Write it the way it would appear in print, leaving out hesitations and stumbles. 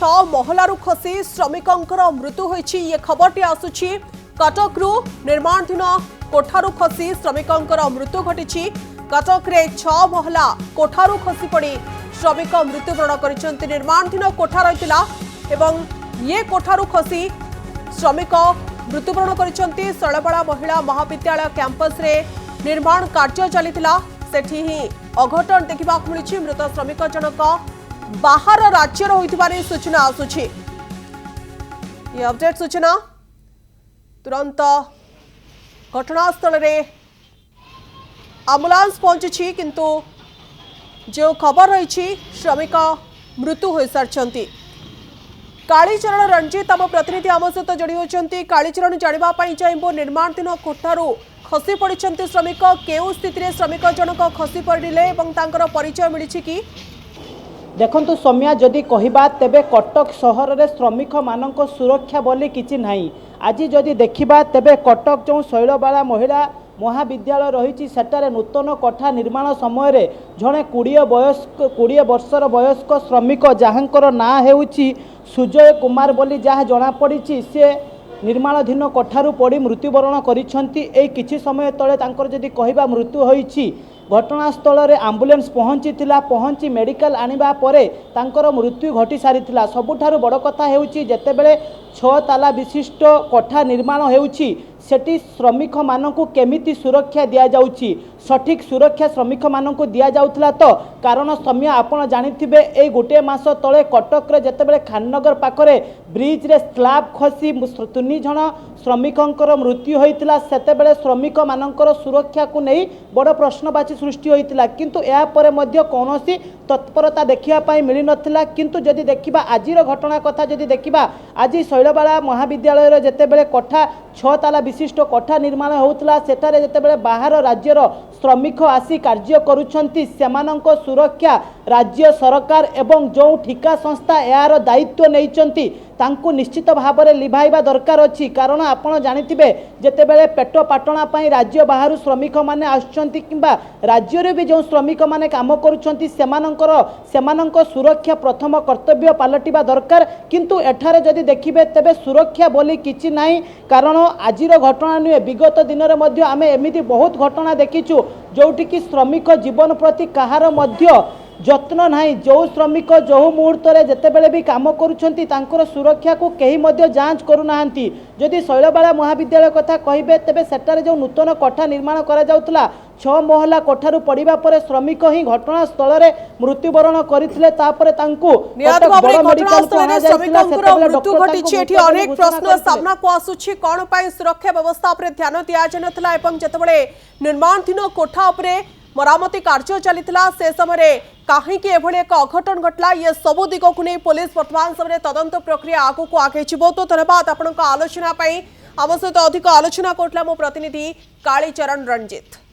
महलारू खसी श्रमिकंकर मृत्यु होईछि। ये खबरटी आसुछि कटकरू निर्माणाधीन कोठारू खसी श्रमिकंकर मृत्यु घटिछि। कटक रे 6 महला कोठारू खसी पड़ी श्रमिक मृत्युवरण करिसेंति। निर्माणाधीन कोठा रहितला एवं ये कोठारू खसी श्रमिक मृत्युवरण करिसेंति। सळबळा महिला महाविद्यालय कैंपस रे निर्माण कार्य चलितला सेठी ही अघटन देखा मिली। मृत श्रमिक जनक बाहर राज्यर होइथिबारे सूचना आसुछि। ये अपडेट सूचना तुरंत घटनास्थल रे एम्बुलेंस पहुंची किंतु जो खबर रही श्रमिक मृत्यु हो सारी। कालीचरण रंजीत आम प्रतिनिधि आम सहित जोड़ी होती। कालीचरण जानापी चाहबो निर्माणाधीन कोठारू खसी पड़ी श्रमिक केउ स्थिति श्रमिक जनक खसी पड़े और परिचय मिली कि देखंतु सौम्या जदि कहबा तेबे कटक सहर रे श्रमिक मानक सुरक्षा बोली किछि नाही। आज जदि देखिबा तेबे कटक जो शैलबाला महिला महाविद्यालय रही सेटारे नूतन कोठा निर्माण समय रे जड़े 20 वर्षर वयस्क श्रमिक जहाँकर ना हेउछि सुजय कुमार बोली जहाँ जना पड़ी से निर्माणाधीन कोठारू पड़ी मृत्युवरण करिसेंति। एई किछि समय तले तांकर जदि कहबा मृत्यु होईछि। घटनास्थल रे एम्बुलेंस पहुंची मेडिकल आनिबा परे तांकर मृत्यु घटी सारिथिला। सबुठारु बड़ कथा हेउछि जेतेबेले 6 ताला विशिष्ट कोठा निर्माण हेउछि सेठी श्रमिक मानकु केमिति सुरक्षा दिया जाउछि। सठिक सुरक्षा श्रमिक मानकु दिया जाउथला तो कारण समय आपण जानिथिबे ए गोटे मास तले कटक रे जेतेबेले खाननगर पाखरे ब्रिज रे स्लैब खसी 3 जण श्रमिकंकर मृत्यु होइतिला। सेतेबेले श्रमिक मानकर सुरक्षा को नहीं बड़ प्रश्नवाची सृष्टि होइतिला किंतु या परे मध्य कोनोसी तत्परता देखिया पाई मिली नथिला। किंतु जदि देखिबा आजिर घटना कथा जदि देखिबा आज शैलबाला महाविद्यालय रे जेतेबेले कोठा 6 ताला विशिष्ट कोठा निर्माण होउतला सेठारे जेतेबेले बाहर राज्यर श्रमिक आसी कार्य करुछंती सेमानंक सुरक्षा राज्य सरकार एवं जो ठिका संस्था यार दायित्व नैचंती तांकु निश्चित भाव में लिभाइबा दरकार अछि। कारण आपण जानिथिबे जेतेबेले पेट पाटणा पई राज्य बाहर श्रमिक माने आछंती किंबा राज्य रे भी जो श्रमिक माने काम करुछंती सेमानंक सुरक्षा प्रथम कर्तव्य पालटिबा दरकार। किंतु एठारे जदि देखिबे तेबे सुरक्षा बोली किछि नाही। कारण आजिर घटना नुहे विगत दिन रे मध्य आमे एमिति बहुत घटना देखिछु जोठी कि श्रमिक जीवन प्रति कहार मध्य जत्न नाही। जो श्रमिक जो मुहूर्त रे जेतेबेले भी काम करुछंती तांकर सुरक्षा को केही मध्य जांच करूनाहांती। जदि शैलबाला महाविद्यालय कथा कहिबे तेबे सेटारे जो नूतन कोठा निर्माण करा जाउतला 6 महला कोठारू पड़िबा परे श्रमिक ही घटनास्थल रे मृत्युवरण करथिले। तापरे तांकु मृत्यु घटी एठी अनेक प्रश्न सामना को आसुछि। कोन पई सुरक्षा व्यवस्था पर ध्यान दिया जनथला एवं जतबळे निर्माणाधीन कोठा उपरे मरामती कार्य चलितला से समय कहीं एक अघटन घटला। ये सबु दिग को नहीं पुलिस वर्तमान समय तदंत प्रक्रिया आगू को आगे। बहुत बहुत धन्यवाद आपण आलोचना आम सहित अधिक आलोचना करथिला मो प्रतिनिधि कालीचरण रंजीत।